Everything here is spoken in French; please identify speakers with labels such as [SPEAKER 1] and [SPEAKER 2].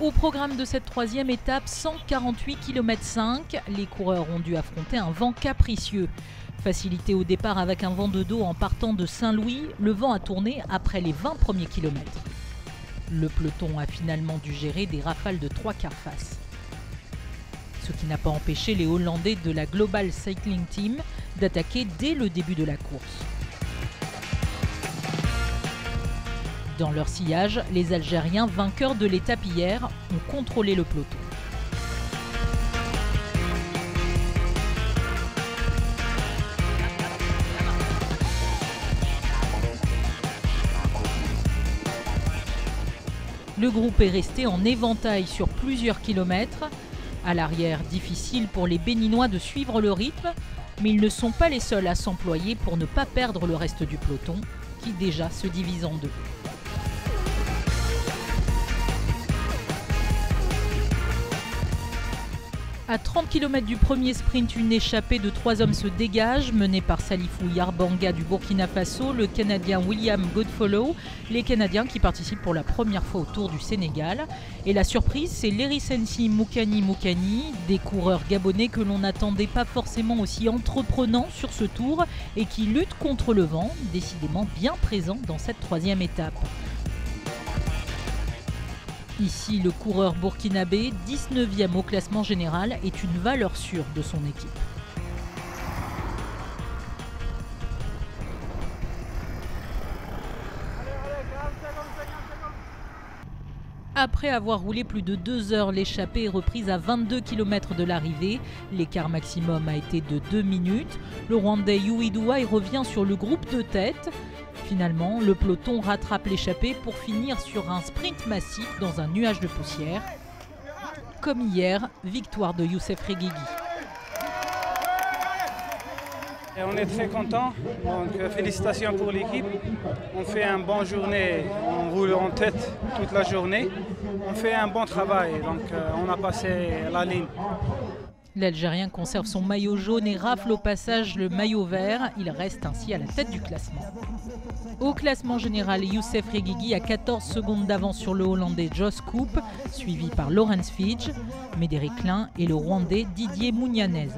[SPEAKER 1] Au programme de cette troisième étape, 148 km/5, les coureurs ont dû affronter un vent capricieux. Facilité au départ avec un vent de dos en partant de Saint-Louis, le vent a tourné après les 20 premiers kilomètres. Le peloton a finalement dû gérer des rafales de 3/4 face. Ce qui n'a pas empêché les Hollandais de la Global Cycling Team d'attaquer dès le début de la course. Dans leur sillage, les Algériens, vainqueurs de l'étape hier, ont contrôlé le peloton. Le groupe est resté en éventail sur plusieurs kilomètres. À l'arrière, difficile pour les Béninois de suivre le rythme, mais ils ne sont pas les seuls à s'employer pour ne pas perdre le reste du peloton, qui déjà se divise en deux. À 30 km du premier sprint, une échappée de 3 hommes se dégage, menée par Salifou Yarbanga du Burkina Faso, le Canadien William Godfollow, les Canadiens qui participent pour la première fois au Tour du Sénégal. Et la surprise, c'est Lerisensi Moukani, des coureurs gabonais que l'on n'attendait pas forcément aussi entreprenants sur ce Tour et qui luttent contre le vent, décidément bien présents dans cette troisième étape. Ici, le coureur burkinabé, 19e au classement général, est une valeur sûre de son équipe. Après avoir roulé plus de 2 heures, l'échappée est reprise à 22 km de l'arrivée. L'écart maximum a été de 2 minutes. Le Rwandais Yuidua revient sur le groupe de tête. Finalement, le peloton rattrape l'échappée pour finir sur un sprint massif dans un nuage de poussière. Comme hier, victoire de Youssef Reguigui.
[SPEAKER 2] Et on est très contents, donc félicitations pour l'équipe. On fait une bonne journée, on roule en tête toute la journée. On fait un bon travail, donc on a passé la ligne.
[SPEAKER 1] L'Algérien conserve son maillot jaune et rafle au passage le maillot vert. Il reste ainsi à la tête du classement. Au classement général, Youssef Reguigui a 14 secondes d'avance sur le Hollandais Jos Koop, suivi par Laurens Fidge, Médéric Klein et le Rwandais Didier Mounianez.